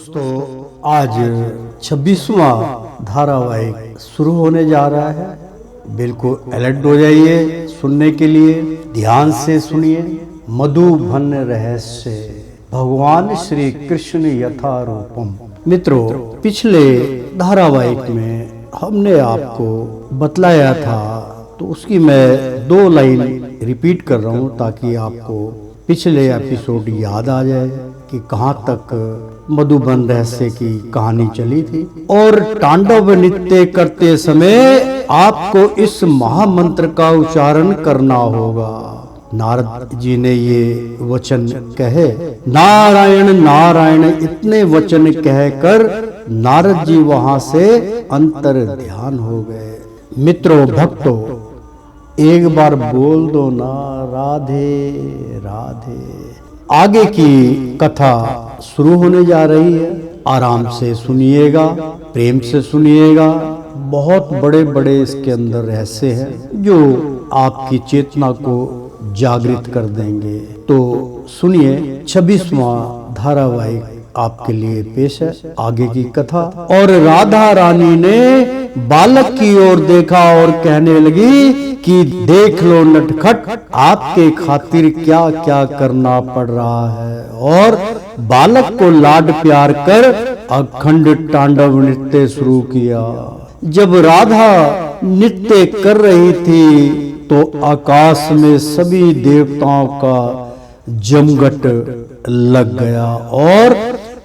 दोस्तों, आज 26वां धारावाहिक शुरू होने जा रहा है। बिल्कुल अलर्ट हो जाइए सुनने के लिए, ध्यान से सुनिए। मधुबन रहस्य, भगवान श्री कृष्ण यथारूपम। मित्रों, पिछले धारावाहिक में हमने आपको बतलाया था, तो उसकी मैं 2 लाइन रिपीट कर रहा हूँ ताकि आपको पिछले एपिसोड याद आ जाए कि कहाँ तक मधुबन रहस्य की कहानी चली थी। और तांडव नृत्य करते समय आपको इस महामंत्र का उच्चारण करना होगा। नारद जी ने ये वचन कहे, नारायण नारायण, इतने वचन कहकर नारद जी वहां से अंतर ध्यान हो गए। मित्रों, भक्तों, एक बार बोल दो ना, राधे राधे। आगे की कथा शुरू होने जा रही है। आराम से सुनिएगा, प्रेम से सुनिएगा। बहुत बड़े बड़े इसके अंदर रहस्य हैं जो आपकी चेतना को जागृत कर देंगे। तो सुनिए, 26वां धारावाहिक आपके लिए पेश है। आगे की कथा। और राधा रानी ने बालक की ओर देखा और कहने लगी कि देख लो नटखट, आपके खातिर क्या क्या करना पड़ रहा है। और बालक को लाड प्यार कर अखंड तांडव नृत्य शुरू किया। जब राधा नृत्य कर रही थी तो आकाश में सभी देवताओं का जमघट लग गया और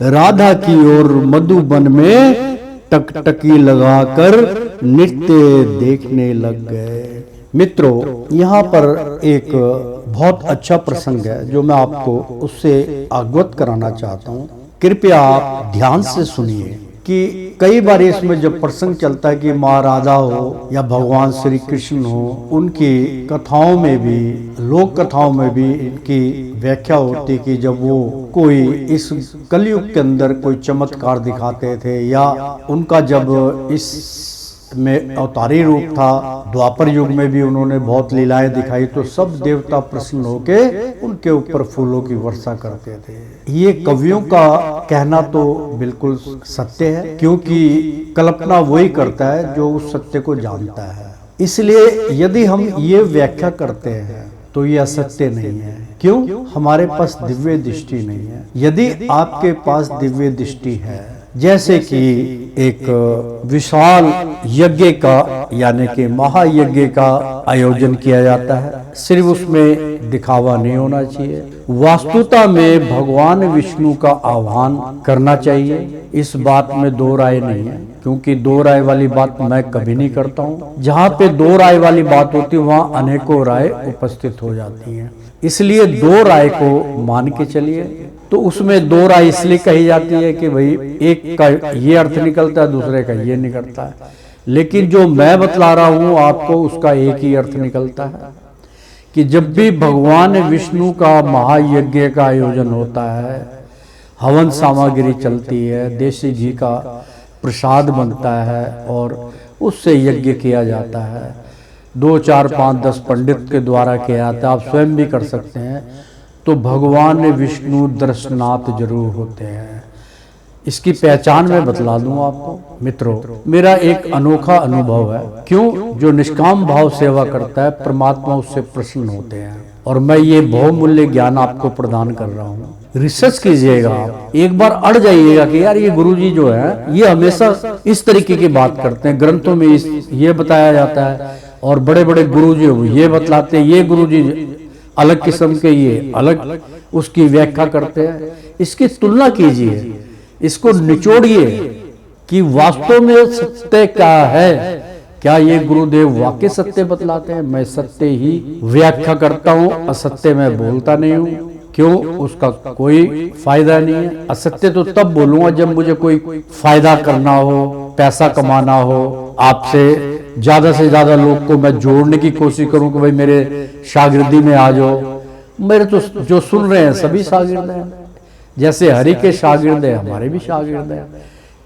राधा की ओर मधुबन में टकटकी लगाकर नृत्य देखने लग गए। मित्रों, यहाँ पर एक बहुत अच्छा प्रसंग है जो मैं आपको उससे अवगत कराना चाहता हूँ। कृपया आप ध्यान से सुनिए कि कई बार इसमें जब प्रसंग चलता है कि माँ राधा हो या भगवान श्री कृष्ण हो, उनकी कथाओं में भी, लोक कथाओं में भी इनकी व्याख्या होती कि जब वो कोई इस कलयुग के अंदर कोई चमत्कार दिखाते थे या उनका जब इस में अवतारी रूप था, द्वापर युग में भी उन्होंने बहुत लीलाएं दिखाई, तो सब देवता प्रसन्न होके उनके ऊपर फूलों की वर्षा करते थे। ये कवियों का कहना तो बिल्कुल सत्य है, क्योंकि कल्पना वही करता है जो उस सत्य को जानता है। इसलिए यदि हम ये व्याख्या करते हैं तो ये असत्य नहीं है। क्यों? हमारे पास दिव्य दृष्टि नहीं है। यदि आपके पास दिव्य दृष्टि है, जैसे कि एक विशाल यज्ञ का यानी कि महायज्ञ का आयोजन किया जाता है, सिर्फ उसमें दिखावा नहीं होना चाहिए, वास्तुता में भगवान विष्णु का आह्वान करना चाहिए। इस बात में 2 राय नहीं है, क्योंकि 2 राय वाली बात मैं कभी नहीं करता हूँ। जहाँ पे 2 राय वाली बात होती है वहाँ अनेकों राय उपस्थित हो जाती हैं। इसलिए 2 राय को मान के चलिए। तो उसमें 2 राय इसलिए कही जाती है कि भाई एक का ये अर्थ निकलता है, दूसरे का ये निकलता है, लेकिन जो मैं बतला रहा हूं आपको उसका एक ही अर्थ निकलता है कि जब भी भगवान विष्णु का महायज्ञ का आयोजन होता है, हवन सामग्री चलती है, देसी घी का प्रसाद बनता है और उससे यज्ञ किया जाता है। 2, 4, 5, 10 पंडित के द्वारा किया जाता है। आप स्वयं भी कर सकते हैं। तो भगवान विष्णु दर्शनाथ जरूर होते हैं। इसकी पहचान मैं बतला दूं आपको। मित्रों, मेरा एक अनोखा अनुभव है। क्यों? जो निष्काम भाव सेवा करता है, परमात्मा उससे प्रसन्न होते हैं। और मैं ये बहुमूल्य ज्ञान आपको प्रदान कर रहा हूँ। रिसर्च कीजिएगा आप, एक बार अड़ जाइएगा कि यार ये गुरुजी जो है ये हमेशा इस तरीके की बात करते हैं, ग्रंथों में ये बताया जाता है और बड़े बड़े गुरुजी ये बतलाते हैं, ये गुरुजी अलग किस्म के ये अलग उसकी व्याख्या करते हैं। इसकी तुलना कीजिए, इसको निचोड़िए कि वास्तव में सत्य क्या है। क्या ये गुरुदेव वाकई सत्य बतलाते हैं? मैं सत्य ही व्याख्या करता हूँ, असत्य मैं बोलता नहीं हूँ। क्यों? उसका कोई फायदा नहीं है। असत्य तो तब बोलूंगा जब मुझे कोई फायदा करना हो, पैसा कमाना हो, आपसे ज्यादा से ज्यादा लोग को मैं जोड़ने की कोशिश करूं कि भाई मेरे शागिर्दी में आ जाओ। मेरे तो जो सुन रहे हैं सभी शागिर्द हैं, जैसे हरि के शागिर्द हैं हमारे भी शागिर्द हैं,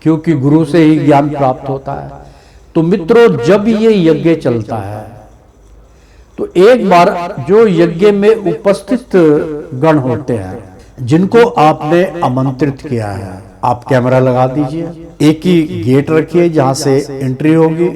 क्योंकि गुरु से ही ज्ञान प्राप्त होता है। तो मित्रों, जब ये यज्ञ चलता है तो एक बार जो यज्ञ में उपस्थित गण होते हैं, जिनको आपने आमंत्रित किया है, आप कैमरा लगा दीजिए, एक ही गेट रखिए जहां से एंट्री होगी,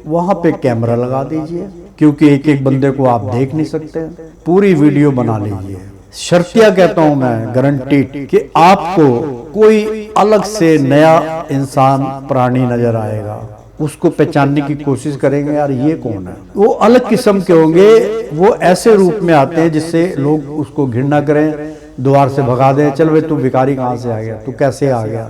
वहां पे कैमरा लगा दीजिए, क्योंकि एक एक बंदे को आप देख नहीं सकते। पूरी वीडियो बना लीजिए। शर्तिया कहता हूं मैं, गारंटीड, कि आपको कोई अलग से नया इंसान प्राणी नजर आएगा, उसको पहचानने की कोशिश करेंगे, यार ये कौन है। वो अलग किस्म के होंगे, वो ऐसे रूप में आते हैं जिससे लोग उसको घृणा करें, द्वार से भगा दें, चल भाई तू भिखारी कहाँ से आ गया, तू कैसे आ गया।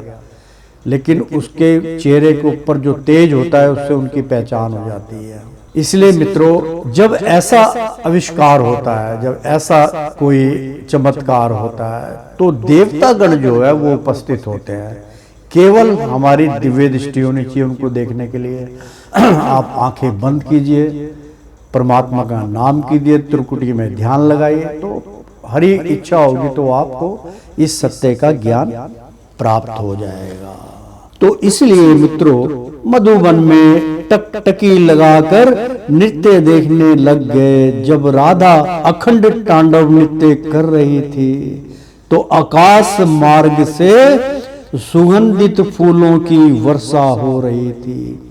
लेकिन उसके चेहरे के ऊपर जो तेज होता है उससे उनकी पहचान हो जाती है। इसलिए मित्रों, जब ऐसा आविष्कार होता है, जब ऐसा कोई चमत्कार होता है, तो देवतागण जो है वो उपस्थित होते हैं। केवल हमारी दिव्य दृष्टि होनी चाहिए उनको देखने के लिए। आप आंखें बंद कीजिए, परमात्मा का नाम कीजिए, त्रिकुटी में ध्यान लगाइए, तो हरी इच्छा होगी तो आपको इस सत्य का ज्ञान प्राप्त हो जाएगा। तो इसलिए मित्रों, मधुबन में टकटकी लगाकर नृत्य देखने लग गए। जब राधा अखंड तांडव नृत्य कर रही थी तो आकाश मार्ग से सुगंधित फूलों की वर्षा हो रही थी।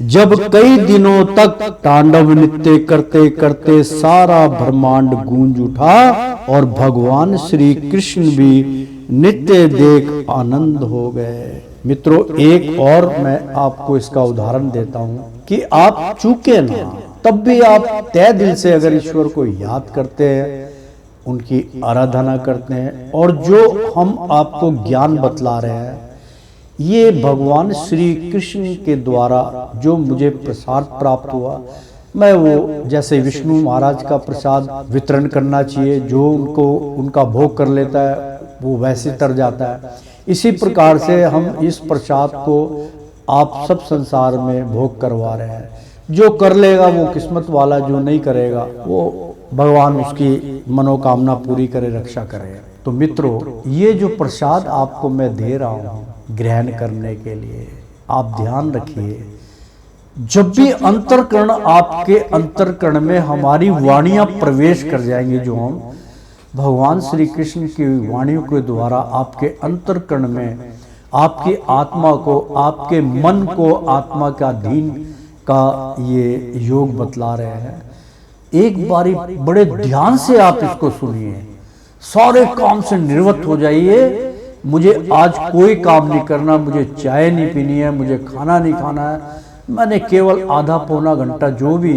जब कई दिनों तक तांडव नृत्य करते करते सारा ब्रह्मांड गूंज उठा और भगवान श्री कृष्ण भी नृत्य देख आनंद हो गए। मित्रों, एक और मैं आपको इसका उदाहरण देता हूं कि आप चूके ना, तब भी आप तय दिल से अगर ईश्वर को याद करते हैं, उनकी आराधना करते हैं, और जो हम आपको ज्ञान बतला रहे हैं, ये भगवान श्री कृष्ण के द्वारा जो मुझे प्रसाद प्राप्त हुआ, मैं वो जैसे विष्णु महाराज का प्रसाद वितरण करना चाहिए, जो उनको उनका भोग कर लेता है वो वैसे तर जाता है, इसी प्रकार से हम इस प्रसाद को आप सब संसार में भोग करवा रहे हैं। जो कर लेगा वो किस्मत वाला, जो नहीं करेगा वो भगवान उसकी मनोकामना पूरी करे, रक्षा करे। तो मित्रों, ये जो प्रसाद आपको मैं दे रहा हूँ ग्रहण करने के लिए, आप ध्यान रखिए, जब भी अंतरकरण, आपके अंतरकरण में हमारी वाणियां प्रवेश कर जाएंगी, जो हम भगवान श्री कृष्ण की वाणियों के द्वारा आपके अंतरकरण में आपकी आत्मा को, आपके मन को आत्मा का अधीन का ये योग बतला रहे हैं। एक बारी बड़े ध्यान से आप इसको सुनिए, सारे काम से निवृत्त हो जाइए। मुझे आज कोई काम नहीं करना, मुझे चाय नहीं पीनी है, मुझे खाना नहीं खाना है, मैंने केवल आधा पौना घंटा जो भी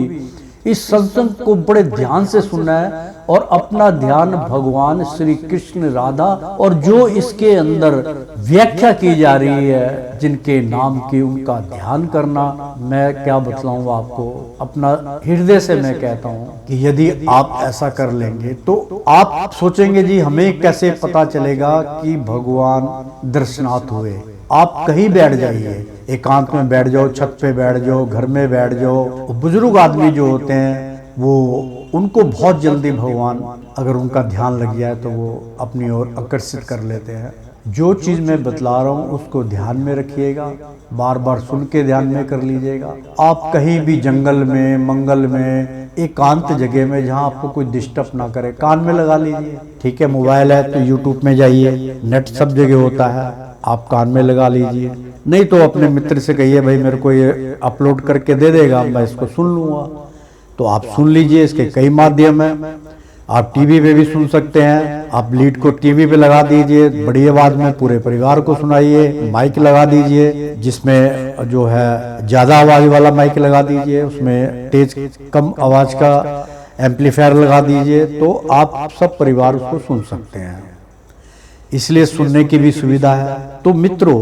इस सत्संग को बड़े ध्यान से सुनना है और अपना ध्यान भगवान श्री कृष्ण, राधा और जो इसके अंदर व्याख्या की जा रही है जिनके नाम की, उनका ध्यान करना। मैं क्या बतलाऊं आपको, अपना हृदय से मैं कहता हूं कि यदि आप ऐसा कर लेंगे तो आप सोचेंगे जी हमें कैसे पता चलेगा कि भगवान दर्शनार्थ हुए। आप कहीं बैठ जाइए, एकांत में बैठ जाओ, छत पे बैठ जाओ, घर में बैठ जाओ। बुजुर्ग आदमी जो होते हैं वो, उनको बहुत जल्दी भगवान, अगर उनका ध्यान लग जाए तो वो अपनी ओर आकर्षित कर लेते हैं। जो चीज मैं बतला रहा हूँ उसको ध्यान में रखिएगा, बार बार सुन के ध्यान में कर लीजिएगा। आप कहीं भी जंगल में, मंगल में, एकांत जगह में जहाँ आपको कोई डिस्टर्ब ना करे, कान में लगा लीजिए। ठीक है, मोबाइल है तो यूट्यूब में जाइए, नेट सब जगह होता है, आप कान में लगा लीजिए। नहीं तो अपने मित्र से कहिए भाई मेरे को ये अपलोड करके दे देगा, मैं इसको सुन लूँगा, तो आप सुन लीजिए। इसके कई माध्यम हैं, आप टीवी पे भी सुन सकते हैं। आप लीड को टीवी पे लगा दीजिए, बड़ी आवाज में पूरे परिवार को सुनाइए। माइक लगा दीजिए, जिसमें जो है ज्यादा आवाज वाला माइक लगा दीजिए, उसमें तेज कम आवाज का एम्पलीफायर लगा दीजिए, तो आप सब परिवार उसको सुन सकते हैं। इसलिए सुनने की भी सुविधा है। तो मित्रों,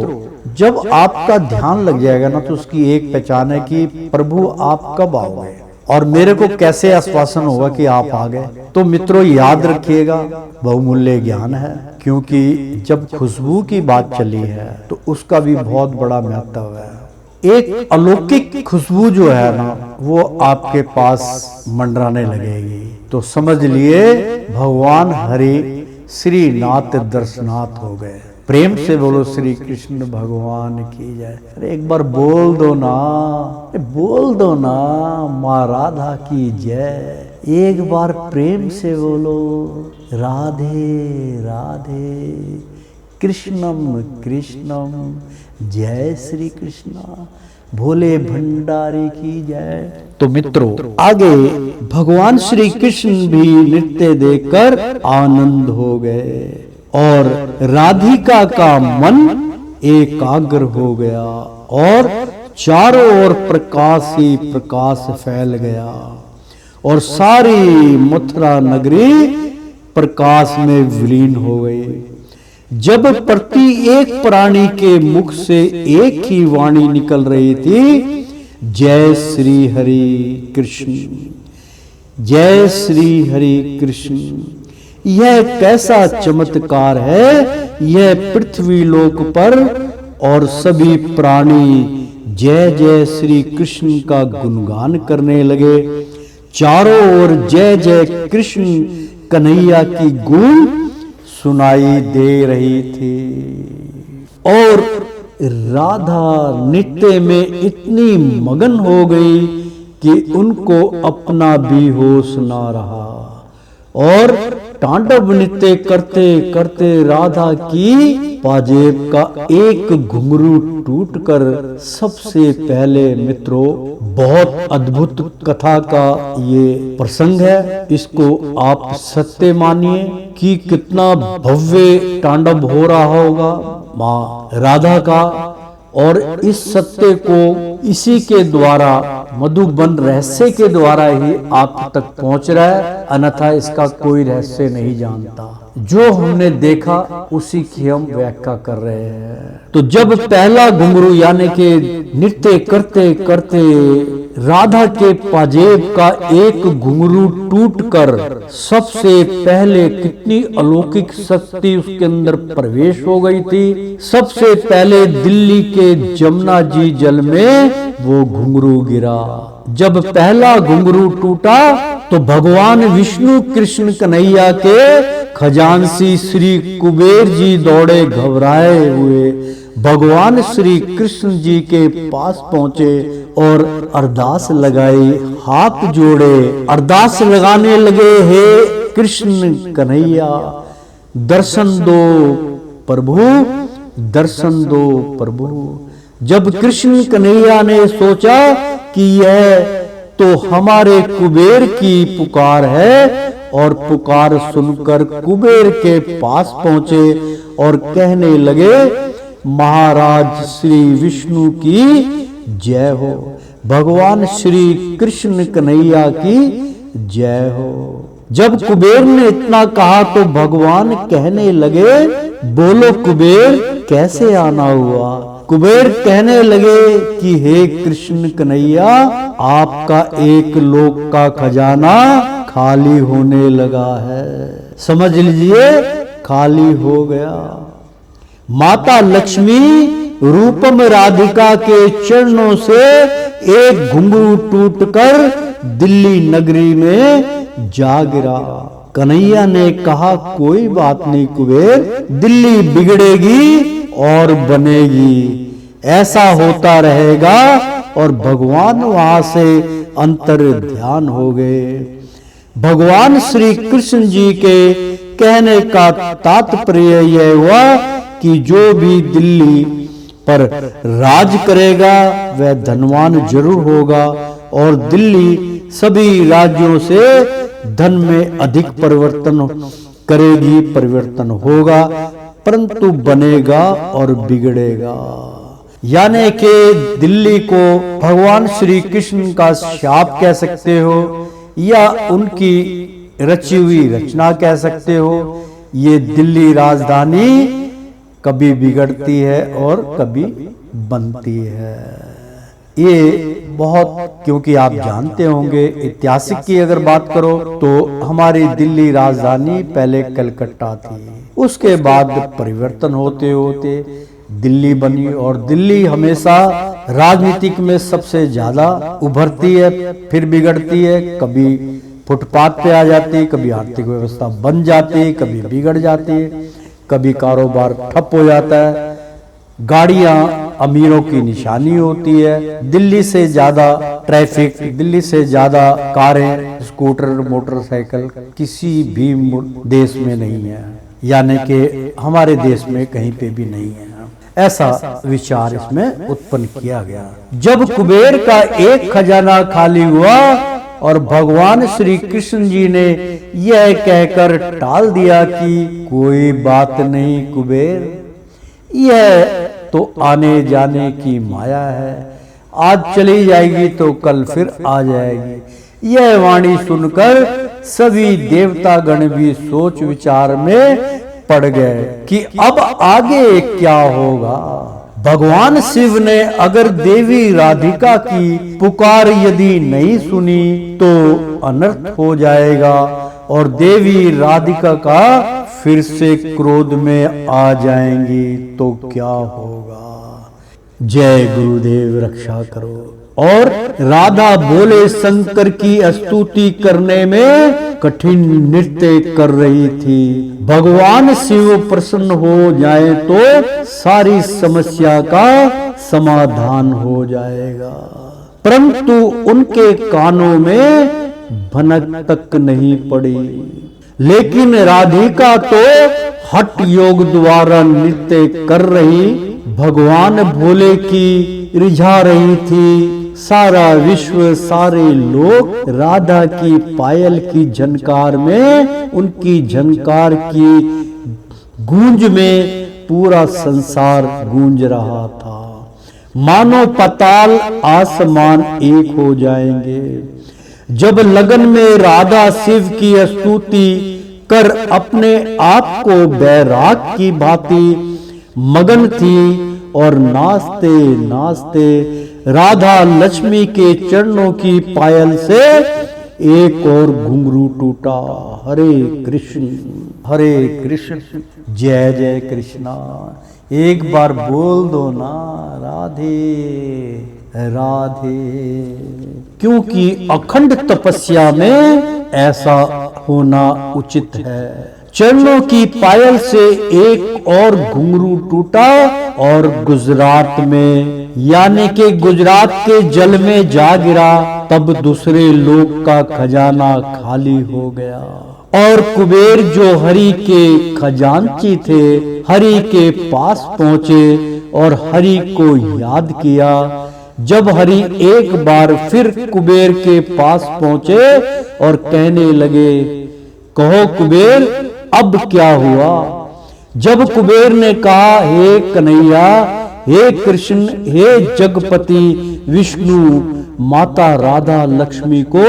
जब आपका ध्यान लग जाएगा ना, तो उसकी एक पहचान है कि प्रभु आप कब आओगे और मेरे को कैसे आश्वासन होगा कि आप आ गए। तो मित्रों याद रखिएगा, बहुमूल्य ज्ञान है, क्योंकि जब खुशबू की बात चली है तो उसका भी बहुत बड़ा महत्व है। एक अलौकिक खुशबू जो है ना, वो आपके पास मंडराने लगेगी, तो समझ लिए भगवान हरि श्री नाथ दर्शनाथ हो गए। प्रेम से बोलो श्री कृष्ण भगवान की जय। अरे एक बार बोल दो ना, बोल दो ना, माँ राधा की जय। एक बार प्रेम से बोलो राधे राधे कृष्णम कृष्णम जय श्री कृष्णा, भोले भंडारी की जय। तो मित्रों, आगे भगवान श्री कृष्ण भी नृत्य देखकर आनंद हो गए और राधिका का मन एकाग्र हो गया और चारों ओर प्रकाश ही प्रकाश फैल गया और सारी मथुरा नगरी प्रकाश में विलीन हो गई। जब प्रति एक प्राणी के मुख से एक ही वाणी निकल रही थी, जय श्री हरि कृष्ण, जय श्री हरि कृष्ण। यह कैसा चमत्कार है। यह पृथ्वी लोक पर और सभी प्राणी जय जय श्री कृष्ण का गुणगान करने लगे। चारों ओर जय जय कृष्ण कन्हैया की गूंज सुनाई दे रही थी और राधा नृत्य में इतनी मगन हो गई कि उनको अपना भी होश ना रहा और तांडव नृत्य करते करते राधा की पाजेब का एक घुंघरू टूटकर, सबसे पहले मित्रों, बहुत अद्भुत कथा का ये प्रसंग है। इसको आप सत्य मानिए कि कितना भव्य तांडव हो रहा होगा माँ राधा का, और इस सत्य को इसी के द्वारा, मधुबन रहस्य के द्वारा ही आप तक पहुंच रहा है, अन्यथा इसका कोई रहस्य नहीं जानता। जो हमने देखा उसी की हम व्याख्या कर रहे हैं। तो जब पहला घुंघरू यानी कि नृत्य करते करते राधा के पाजेब का एक घुंघरू टूटकर सबसे पहले कितनी अलौकिक शक्ति उसके अंदर प्रवेश हो गई थी। सबसे पहले दिल्ली के जमुना जी जल में वो घुंघरू गिरा। जब पहला घुंघरू टूटा तो भगवान विष्णु कृष्ण कन्हैया के खजांची श्री कुबेर जी दौड़े घबराए हुए भगवान श्री कृष्ण जी के पास पहुंचे और अरदास लगाई, हाथ जोड़े अरदास लगाने लगे, हे कृष्ण कन्हैया दर्शन दो प्रभु, दर्शन दो प्रभु। जब कृष्ण कन्हैया ने सोचा कि यह तो हमारे कुबेर की पुकार है, और पुकार सुनकर कुबेर के पास पहुंचे और कहने लगे, महाराज श्री विष्णु की जय हो, भगवान श्री कृष्ण कन्हैया की जय हो। जब कुबेर ने इतना कहा तो भगवान कहने लगे, बोलो कुबेर कैसे आना हुआ। कुबेर कहने लगे कि हे कृष्ण कन्हैया, आपका एक लोक का खजाना खाली होने लगा है, समझ लीजिए खाली हो गया। माता लक्ष्मी रूपम राधिका के चरणों से एक घुंघरू टूटकर दिल्ली नगरी में जा गिरा। कन्हैया ने कहा, कोई बात नहीं कुबेर, दिल्ली बिगड़ेगी और बनेगी, ऐसा होता रहेगा। और भगवान वहां से अंतर ध्यान हो गए। भगवान श्री कृष्ण जी के कहने का तात्पर्य यह हुआ कि जो भी दिल्ली पर राज करेगा वह धनवान जरूर होगा, और दिल्ली सभी राज्यों से धन में अधिक परिवर्तन करेगी, परिवर्तन होगा, परंतु बनेगा और बिगड़ेगा। यानी कि दिल्ली को भगवान श्री कृष्ण का शाप कह सकते हो या उनकी रची हुई रचना कह सकते हो। ये दिल्ली राजधानी कभी बिगड़ती है और कभी बनती है। ये बहुत, क्योंकि आप जानते होंगे ऐतिहासिक की अगर बात करो तो हमारी दिल्ली राजधानी पहले कलकत्ता थी, उसके बाद परिवर्तन होते होते दिल्ली बनी, और दिल्ली हमेशा राजनीतिक में सबसे ज्यादा उभरती है, फिर बिगड़ती है, कभी फुटपाथ पे आ जाती है, कभी आर्थिक व्यवस्था बन जाती है, कभी बिगड़ जाती है, कभी कारोबार ठप हो जाता है, गाड़ियां अमीरों की निशानी होती है, दिल्ली से ज्यादा ट्रैफिक, दिल्ली से ज्यादा कारें, स्कूटर, मोटरसाइकिल किसी भी देश में नहीं है। यानी कि हमारे देश में कहीं पे भी नहीं है। ऐसा विचार इसमें उत्पन्न किया गया। जब कुबेर का एक खजाना खाली हुआ और भगवान श्री कृष्ण जी ने यह कहकर टाल दिया कि कोई बात नहीं कुबेर, यह तो आने जाने की माया है, आज चली जाएगी तो कल फिर आ जाएगी। यह वाणी सुनकर सभी देवता गण भी सोच विचार में पड़ गए कि अब आगे क्या होगा। भगवान शिव ने अगर देवी राधिका की पुकार यदि नहीं सुनी तो अनर्थ हो जाएगा और देवी राधिका का फिर से क्रोध में आ जाएंगी तो क्या होगा। जय गुरुदेव, रक्षा करो। और राधा बोले शंकर की स्तुति करने में कठिन नृत्य कर रही थी। भगवान शिव प्रसन्न हो जाए तो सारी समस्या का समाधान हो जाएगा, परंतु उनके कानों में भनक तक नहीं पड़ी। लेकिन राधिका तो हठ योग द्वारा नृत्य कर रही भगवान भोले की रिझा रही थी। सारा विश्व, सारे लोग राधा की पायल की झनकार में, उनकी झनकार की गूंज में पूरा संसार गूंज रहा था। मानो पाताल आसमान एक हो जाएंगे। जब लगन में राधा शिव की स्तुति कर अपने आप को बैराग की भांति मगन थी और नाचते नाचते राधा लक्ष्मी के चरणों की पायल से एक और घुंघरू टूटा। हरे कृष्ण जय जय कृष्णा। एक बार बोल दो ना राधे राधे, क्योंकि अखंड तपस्या में ऐसा होना उचित है। चरणों की पायल से एक और घुंघरू टूटा और गुजरात में, यानी कि गुजरात के जल में जा गिरा। तब दूसरे लोक का खजाना खाली हो गया और कुबेर जो हरि के खजांची थे, हरि के पास पहुंचे और हरि को याद किया। जब हरि एक बार फिर कुबेर के पास पहुंचे और कहने लगे, कहो कुबेर अब क्या हुआ। जब कुबेर ने कहा, हे कन्हैया, हे कृष्ण, हे जगपति विष्णु, माता राधा लक्ष्मी को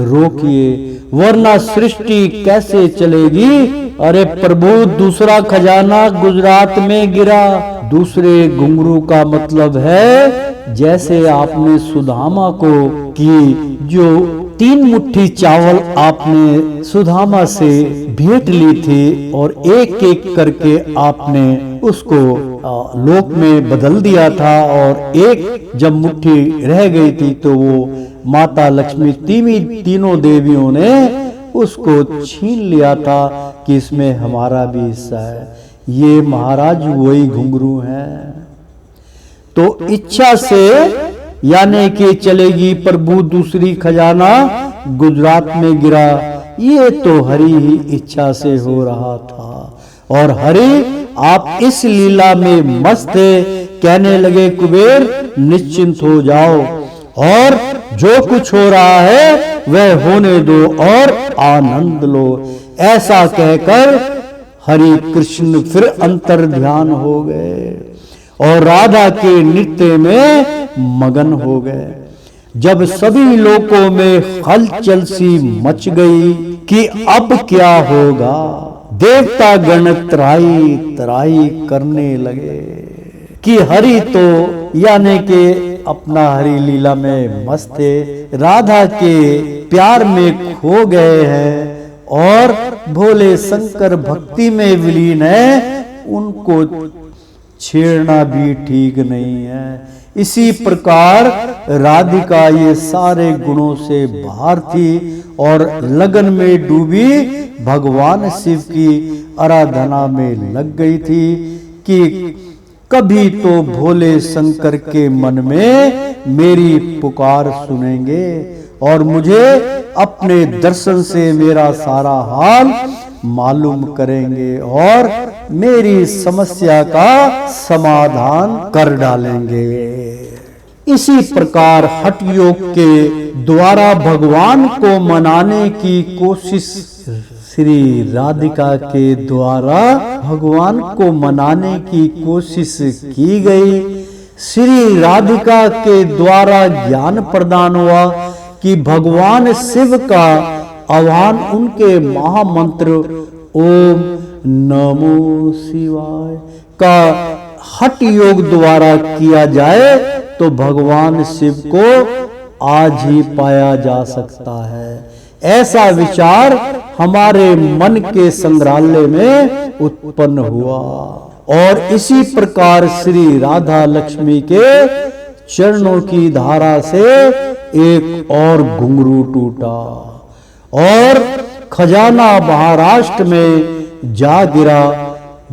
रोकिए वरना सृष्टि कैसे चलेगी। अरे प्रभु, दूसरा खजाना गुजरात में गिरा। दूसरे घुंघरू का मतलब है जैसे आपने सुदामा को की जो 3 मुट्ठी चावल आपने सुदामा से भेंट ली थी और एक एक करके आपने उसको लोक में बदल दिया था और एक जब मुट्ठी रह गई थी तो वो माता लक्ष्मी तीनों देवियों ने उसको छीन लिया था कि इसमें हमारा भी हिस्सा है। ये महाराज वही घुंघरू हैं। तो इच्छा से यानी कि चलेगी प्रभु दूसरी खजाना गुजरात में गिरा, ये तो हरि ही इच्छा से हो रहा था। और हरि आप इस लीला में मस्त थे। कहने लगे, कुबेर निश्चिंत हो जाओ और जो कुछ हो रहा है वह होने दो और आनंद लो। ऐसा कहकर हरि कृष्ण फिर अंतर ध्यान हो गए और राधा के नृत्य में मगन हो गए। जब सभी लोकों में हलचल सी मच गई कि अब क्या होगा, देवता गण त्राही त्राही करने लगे कि हरि तो यानी कि अपना हरि लीला में मस्त थे, राधा के प्यार में खो गए हैं और भोले शंकर भक्ति में विलीन है, उनको छेड़ना भी ठीक नहीं है। इसी प्रकार राधिका ये सारे गुणों से बाहर थी और लगन में डूबी भगवान शिव की आराधना में लग गई थी कि कभी तो भोले शंकर के मन में मेरी पुकार सुनेंगे और मुझे अपने दर्शन से मेरा सारा हाल मालूम करेंगे और मेरी समस्या का समाधान कर डालेंगे। इसी प्रकार हठ योग के द्वारा भगवान को मनाने की कोशिश श्री राधिका के द्वारा भगवान को मनाने की कोशिश की गई। श्री राधिका के द्वारा ज्ञान प्रदान हुआ कि भगवान शिव का आह्वान उनके महामंत्र ओम नमो शिवाय का हठ योग द्वारा किया जाए तो भगवान शिव को आज ही पाया जा सकता है। ऐसा विचार हमारे मन के संग्रहालय में उत्पन्न हुआ और इसी प्रकार श्री राधा लक्ष्मी के चरणों की धारा से एक और घुंघरू टूटा और खजाना महाराष्ट्र में जा गिरा।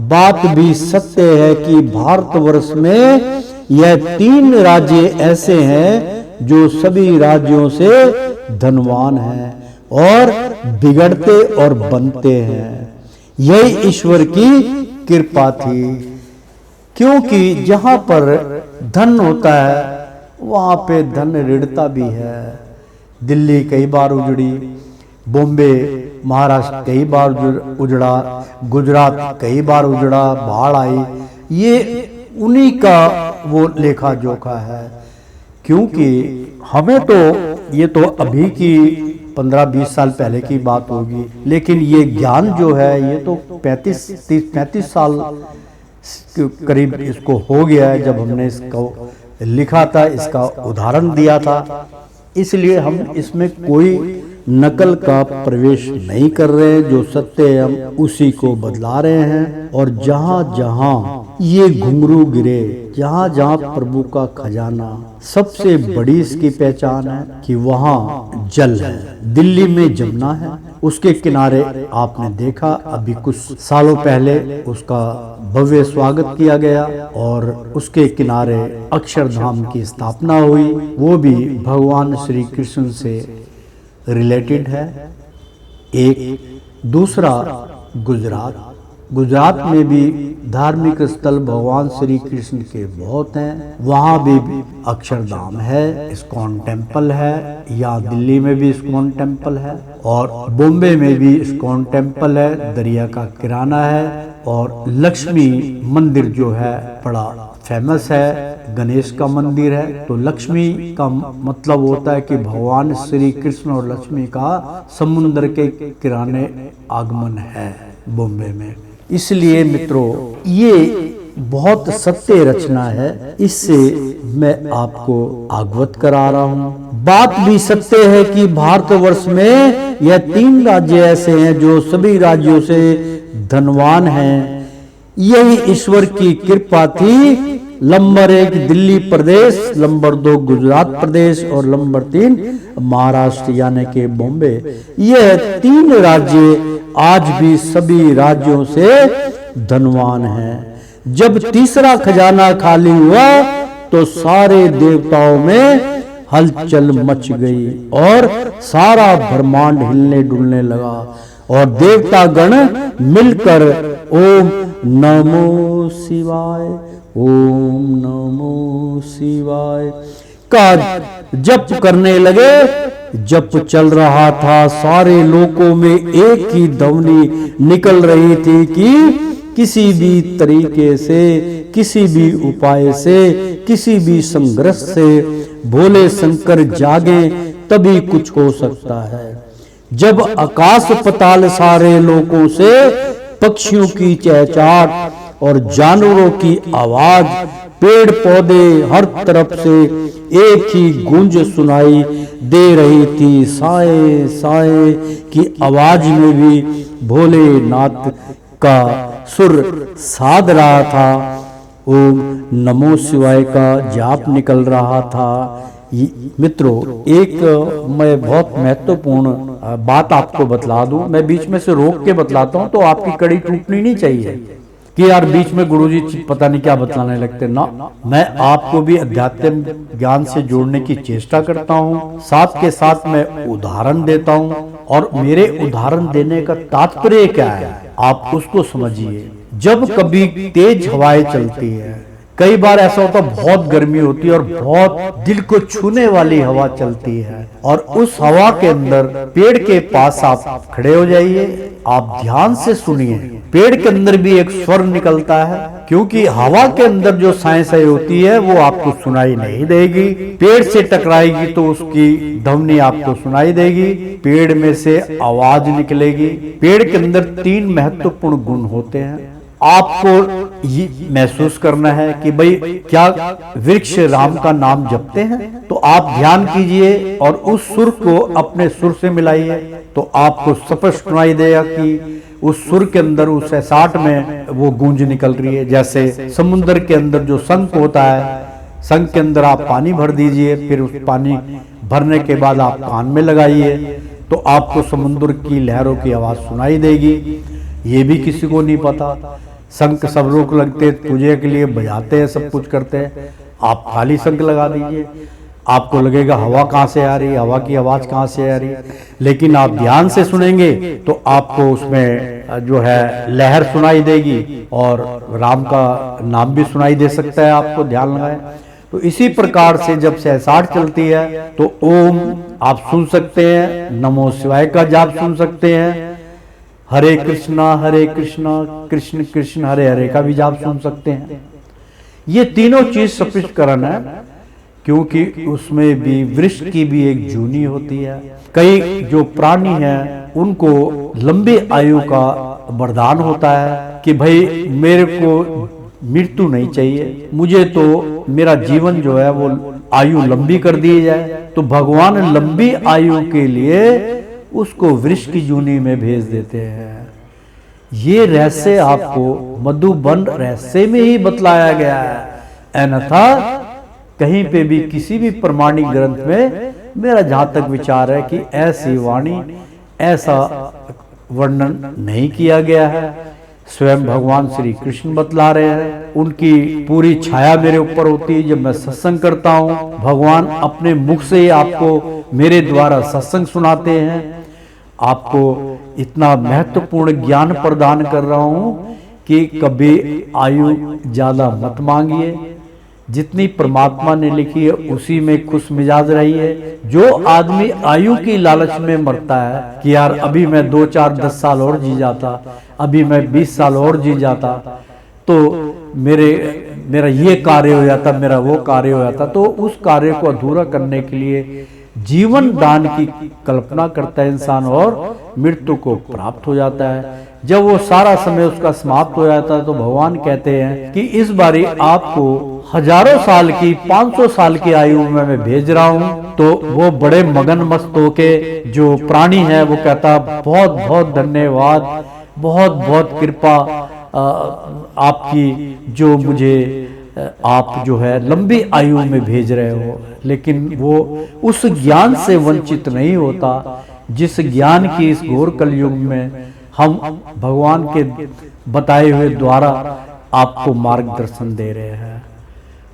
बात भी सत्य है कि भारतवर्ष में यह 3 राज्य ऐसे हैं जो सभी राज्यों से धनवान हैं और बिगड़ते और बनते हैं। यही ईश्वर की कृपा थी, क्योंकि जहां पर धन होता है वहां पे धन ऋणता भी है। दिल्ली कई बार उजड़ी, बॉम्बे महाराष्ट्र कई बार उजड़ा, गुजरात कई बार उजड़ा, बाढ़ आई। ये उन्हीं का वो लेखा जोखा है, क्योंकि हमें तो ये तो अभी की 15-20 साल पहले की बात होगी, लेकिन ये ज्ञान जो है ये तो 35 साल करीब इसको हो गया है जब हमने इसको लिखा था, इसका उदाहरण दिया था। इसलिए हम इसमें कोई नकल का प्रवेश नहीं कर रहे हैं। जो सत्य है हम उसी को बदला रहे हैं। और जहां जहां ये घुंघरू गिरे, जहां जहां प्रभु का खजाना, सबसे बड़ी इसकी पहचान है कि वहां जल है। दिल्ली में जमुना है, उसके किनारे आपने देखा अभी कुछ सालों पहले उसका भव्य स्वागत किया गया और उसके किनारे अक्षरधाम की स्थापना हुई। वो भी भगवान श्री कृष्ण से रिलेटेड है। एक दूसरा गुजरात में भी धार्मिक स्थल भगवान श्री कृष्ण के बहुत हैं। वहाँ भी अक्षरधाम है, इस्कॉन टेम्पल है, यहाँ दिल्ली में भी इस्कॉन टेम्पल है और बॉम्बे में भी इस्कॉन टेम्पल है, दरिया का किराना है। और लक्ष्मी मंदिर जो है बड़ा फेमस है, गणेश का मंदिर है। तो लक्ष्मी का मतलब होता है कि भगवान श्री कृष्ण और लक्ष्मी का समुद्र के किराने आगमन है बॉम्बे में। इसलिए मित्रों ये बहुत सत्य रचना है, इससे मैं आपको अवगत करा रहा हूँ। बात भी सत्य है कि भारतवर्ष में यह 3 राज्य ऐसे हैं जो सभी राज्यों से धनवान हैं। यही ईश्वर की कृपा थी। नंबर 1 दिल्ली प्रदेश, नंबर 2 गुजरात प्रदेश और नंबर 3 महाराष्ट्र यानी के बॉम्बे। यह 3 राज्य आज भी सभी राज्यों से धनवान हैं। जब तीसरा खजाना खाली हुआ तो सारे देवताओं में हलचल मच गई और सारा ब्रह्मांड हिलने डुलने लगा और देवता गण मिलकर ओम नमो शिवाय, ओम नमो शिवाय का जप करने लगे। जप चल रहा था, सारे लोकों में एक ही ध्वनि निकल रही थी कि किसी भी तरीके से, किसी भी उपाय से, किसी भी संघर्ष से भोले शंकर जागे तभी कुछ हो सकता है। जब आकाश पताल सारे लोकों से पक्षियों की चहचहाट और जानवरों की आवाज, पेड़ पौधे हर तरफ से एक ही गूंज सुनाई दे रही थी। साए साए की आवाज में भी भोलेनाथ का सुर साध रहा था। ओम नमो शिवाय का जाप निकल रहा था। मित्रों एक मैं बहुत महत्वपूर्ण बात आपको बतला दूं, मैं बीच में से रोक के बतलाता हूं तो आपकी कड़ी टूटनी नहीं चाहिए। कि यार बीच में गुरुजी पता नहीं क्या बतलाने लगते ना। मैं आपको भी अध्यात्म ज्ञान से जोड़ने की चेष्टा करता हूँ, साथ के साथ मैं उदाहरण देता हूँ, और मेरे उदाहरण देने का तात्पर्य क्या है आप उसको समझिए। जब कभी तेज हवाएं चलती है, कई बार ऐसा होता है बहुत गर्मी होती है और बहुत दिल को छूने वाली हवा चलती है, और उस हवा के अंदर पेड़ के पास आप खड़े हो जाइए, आप ध्यान से सुनिए। पेड़ के अंदर भी एक स्वर निकलता है, क्योंकि हवा के अंदर जो सांसें होती है वो आपको सुनाई नहीं देगी। पेड़ से टकराएगी तो उसकी ध्वनि आपको सुनाई देगी, पेड़ में से आवाज निकलेगी। पेड़ के अंदर 3 महत्वपूर्ण गुण होते हैं। आपको ये महसूस करना है कि भाई क्या वृक्ष राम का नाम जपते हैं, तो आप ध्यान कीजिए और उस सुर को अपने सुर से मिलाइए, तो आपको स्पष्ट सुनाई देगा कि उस सुर के अंदर, उस 60 में वो गूंज निकल रही है। जैसे समुद्र के अंदर जो शंख होता है, शंख के अंदर आप पानी भर दीजिए, फिर उस पानी भरने के बाद आप कान में लगाइए तो आपको समुद्र की लहरों की आवाज सुनाई देगी। ये भी किसी को नहीं पता। शंख सब लोग लगते पूजा के लिए बजाते हैं, सब कुछ करते हैं, आप खाली शंख लगा दीजिए, आपको लगेगा हवा कहाँ से आ रही है, हवा की आवाज कहाँ से आ रही है। लेकिन आप ध्यान से सुनेंगे तो आपको उसमें जो है लहर सुनाई देगी, और राम का नाम भी सुनाई दे सकता है, आपको ध्यान लगाएं। तो इसी प्रकार से जब 60 चलती है तो ओम आप सुन सकते हैं, नमो शिवाय का जाप सुन सकते हैं, हरे कृष्णा कृष्ण कृष्ण हरे हरे का भी जाप सुन सकते हैं। ये तीनों चीज स्पष्टीकरण है, क्योंकि उसमें भी वृक्ष की भी एक जूनी होती है। कई जो प्राणी हैं उनको लंबी आयु का वरदान होता है कि भाई मेरे को मृत्यु नहीं चाहिए, मुझे तो मेरा जीवन जो है वो आयु लंबी कर दी जाए। तो भगवान लंबी आयु के लिए उसको वृक्ष की जूनी में भेज देते हैं। ये रहस्य आपको मधुबन रहस्य में ही बतलाया गया है, अन्यथा कहीं पे भी किसी भी प्रमाणिक ग्रंथ में मेरा जहां तक विचार है कि ऐसी वाणी, ऐसा वर्णन नहीं किया गया है। स्वयं भगवान श्री कृष्ण बतला रहे हैं, उनकी पूरी छाया मेरे ऊपर होती है जब मैं सत्संग करता हूँ। भगवान अपने मुख से आपको मेरे द्वारा सत्संग सुनाते हैं। आपको इतना महत्वपूर्ण ज्ञान प्रदान कर रहा हूं कि कभी आयु ज्यादा मत मांगिए, जितनी परमात्मा ने लिखी है उसी में खुश मिजाज रहिए। जो आदमी आयु की लालच में मरता है कि यार अभी मैं 2 4 10 साल और जी जाता, अभी मैं 20 साल और जी जाता, तो मेरा ये कार्य हो जाता, मेरा वो कार्य हो जाता, तो उस कार्य को अधूरा करने के लिए जीवन दान की कल्पना करता है इंसान और मृत्यु को प्राप्त हो जाता है। जब वो सारा समय उसका समाप्त हो जाता है तो भगवान कहते हैं कि इस बारी आपको हजारों साल की, 500 साल की आयु में मैं भेज रहा हूं। तो वो बड़े मगन मस्त होके जो प्राणी है वो कहता बहुत बहुत धन्यवाद, बहुत बहुत कृपा आपकी, जो मुझे आप जो है लंबी आयु में भेज रहे हो। लेकिन वो उस ज्ञान से वंचित नहीं होता जिस ज्ञान की इस घोर कलयुग में हम भगवान के बताए हुए द्वारा आपको मार्गदर्शन दे रहे हैं।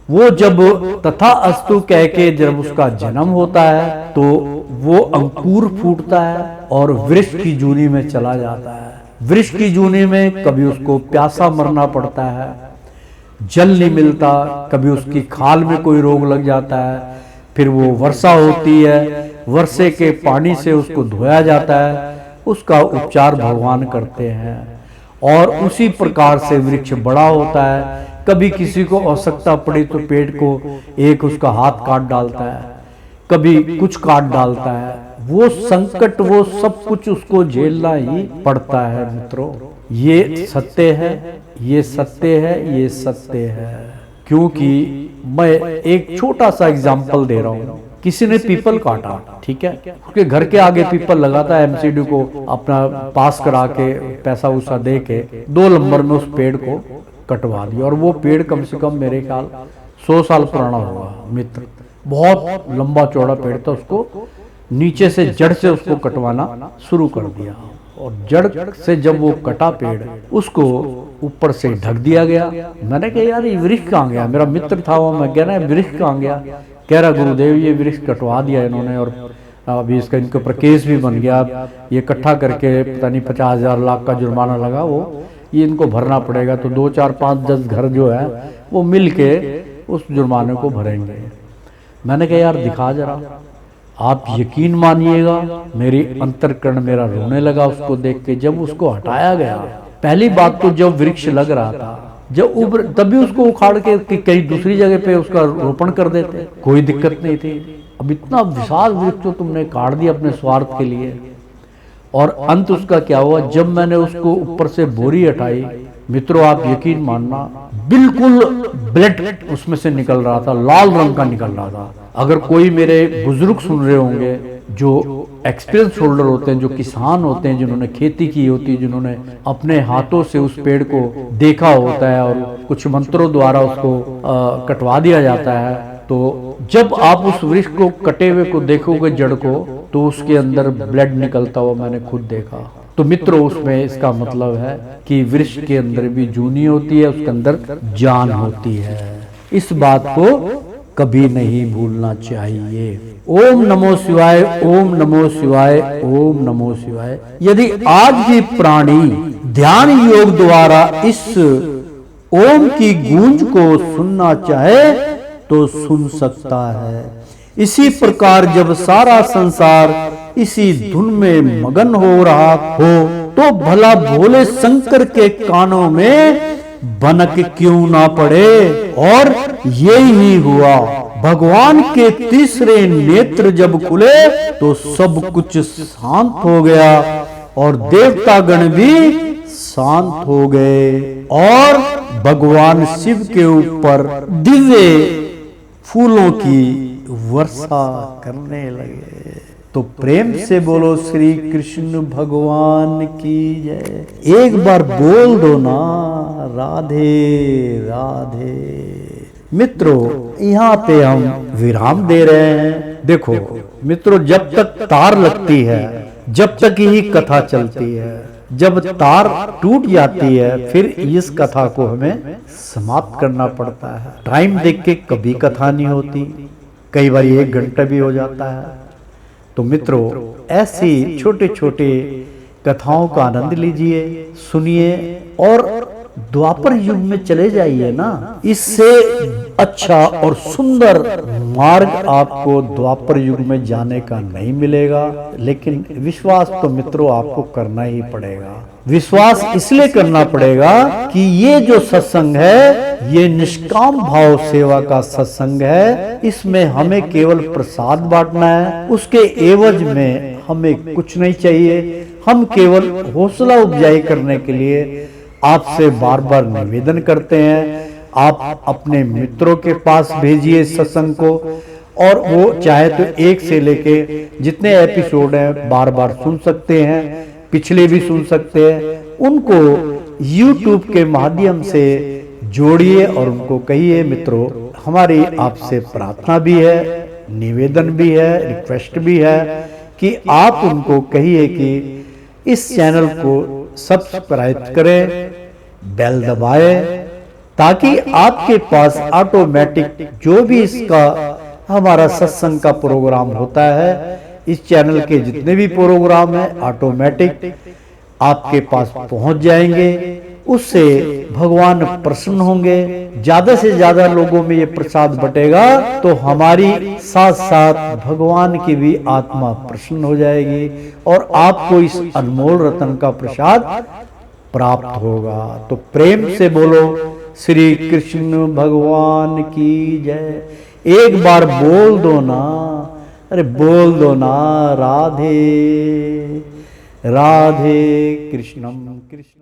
वो जब तथा अस्तु कह के जब उसका जन्म होता है तो वो अंकुर फूटता है और वृक्ष की जूनी में चला जाता है। वृक्ष की जूनी में कभी उसको प्यासा मरना पड़ता है, जल नहीं मिलता, कभी उसकी खाल में कोई रोग लग जाता है, फिर वो वर्षा होती है, वर्षे के पानी से उसको धोया जाता है, उसका उपचार भगवान करते हैं। और उसी प्रकार से वृक्ष बड़ा होता है। कभी किसी को आवश्यकता पड़ी तो पेड़ को एक उसका हाथ काट डालता है, कभी कुछ काट डालता है। वो संकट, वो सब कुछ उसको झेलना ही पड़ता है मित्रों। ये सत्य है, ये सत्य है, ये सत्य है। क्योंकि मैं एक छोटा सा एग्जांपल दे रहा हूँ। किसी ने पीपल काटा, ठीक है, उसके घर के आगे पीपल लगा था, एमसीडी को अपना पास करा के पैसा वूसा दे के 2 नंबर में उस पेड़ को कटवा दिया। और वो पेड़ कम से कम मेरे ख्याल 100 साल पुराना होगा मित्र, बहुत लंबा चौड़ा पेड़ था। उसको नीचे से जड़ से उसको कटवाना शुरू कर दिया और जड़ से जब वो कटा पेड़, उसको ऊपर से ढक दिया गया। मैंने कहा यार ये वृक्ष कहाँ गया, मेरा मित्र था वो, मैं कह रहा है वृक्ष कहाँ गया, कह रहा गुरुदेव ये वृक्ष कटवा दिया इन्होंने और अभी इसका इनके ऊपर केस भी बन गया, ये इकट्ठा करके पता नहीं 50,000 लाख का जुर्माना लगा, वो ये इनको भरना पड़ेगा। तो 2 4 5 10 घर जो है वो मिल के उस जुर्माने को भरेंगे। मैंने कहा यार दिखा जरा। आप यकीन मानिएगा मेरी अंतर्करण मेरा रोने लगा उसको देख के। जब उसको हटाया गया, पहली बात तो जब वृक्ष लग रहा था, जब उबर तभी उसको उखाड़ के कहीं दूसरी जगह पे उसका रोपण कर देते, कोई दिक्कत नहीं थी। अब इतना विशाल वृक्ष तो तुमने काट दिया अपने स्वार्थ के लिए। और अंत उसका क्या हुआ, जब मैंने उसको ऊपर से बोरी हटाई, मित्रों आप यकीन मानना बिल्कुल ब्लड उसमें से निकल रहा था, लाल रंग का निकल रहा था। अगर कोई मेरे बुजुर्ग सुन रहे होंगे जो एक्सपीरियंस होल्डर होते हैं, जो किसान होते हैं, जिन्होंने खेती की होती है, जिन्होंने अपने हाथों से उस पेड़ को देखा होता है और कुछ मंत्रों द्वारा उसको कटवा दिया जाता है, तो जब आप उस वृक्ष को कटे हुए को देखोगे जड़ को, तो उसके अंदर ब्लड निकलता हुआ मैंने खुद देखा। तो मित्रों उसमें इसका मतलब है कि वृक्ष के अंदर भी जूनी होती है, उसके अंदर जान होती है। इस बात को कभी नहीं भूलना चाहिए। ओम नमो शिवाय, ओम नमो शिवाय, ओम नमो शिवाय। यदि आज भी प्राणी ध्यान योग द्वारा इस ओम की गूंज को सुनना चाहे तो सुन सकता है। इसी प्रकार जब सारा संसार इसी धुन में मगन हो रहा हो, तो भला भोले शंकर के कानों में भनक क्यों ना पड़े। और यही हुआ, भगवान के तीसरे नेत्र जब खुले तो सब कुछ शांत हो गया और देवतागण भी शांत हो गए और भगवान शिव के ऊपर दिव्य फूलों की वर्षा करने लगे। तो प्रेम से बोलो श्री कृष्ण भगवान की जय। एक बार बोल दो ना राधे राधे। मित्रों यहाँ पे हम विराम दे रहे हैं। देखो मित्रों, जब तक तार लगती है जब तक ही कथा चलती है, जब तार टूट जाती है फिर इस कथा को हमें समाप्त करना पड़ता है। टाइम देख के कभी कथा नहीं होती, कई बार 1 घंटा भी हो जाता है। तो मित्रों ऐसी छोटे छोटे कथाओं का आनंद लीजिए, सुनिए और द्वापर युग में चले जाइए ना। इससे अच्छा और सुंदर मार्ग आपको द्वापर युग में जाने का नहीं मिलेगा। लेकिन विश्वास तो मित्रों आपको करना ही पड़ेगा। विश्वास इसलिए करना पड़ेगा कि ये जो सत्संग है ये निष्काम भाव सेवा का सत्संग है। इसमें हमें केवल प्रसाद बांटना है, उसके एवज में हमें कुछ नहीं चाहिए। हम केवल हौसला उपजाई करने के लिए आपसे बार बार निवेदन करते हैं, आप अपने मित्रों के पास भेजिए सत्संग को, और वो चाहे तो 1 से लेके जितने एपिसोड हैं बार बार सुन सकते हैं, पिछले भी सुन सकते हैं। उनको YouTube के माध्यम से जोड़िए और उनको कहिए मित्रों, हमारी आपसे प्रार्थना भी है, निवेदन भी है, रिक्वेस्ट भी है कि आप उनको कहिए कि इस चैनल को सब्सक्राइब करें, बेल दबाएं, ताकि आपके पास ऑटोमेटिक जो भी इसका हमारा सत्संग का प्रोग्राम होता है, इस चैनल के जितने भी प्रोग्राम हैं ऑटोमेटिक आपके पास पहुंच जाएंगे। उससे भगवान प्रसन्न होंगे, ज्यादा से ज्यादा लोगों में ये प्रसाद बटेगा तो हमारी साथ साथ भगवान की भी आत्मा प्रसन्न हो जाएगी और आपको इस अनमोल रतन का प्रसाद प्राप्त होगा। तो प्रेम से बोलो श्री कृष्ण भगवान की जय। एक बार बोल दो ना, अरे बोल दो ना राधे राधे कृष्णम कृष्ण।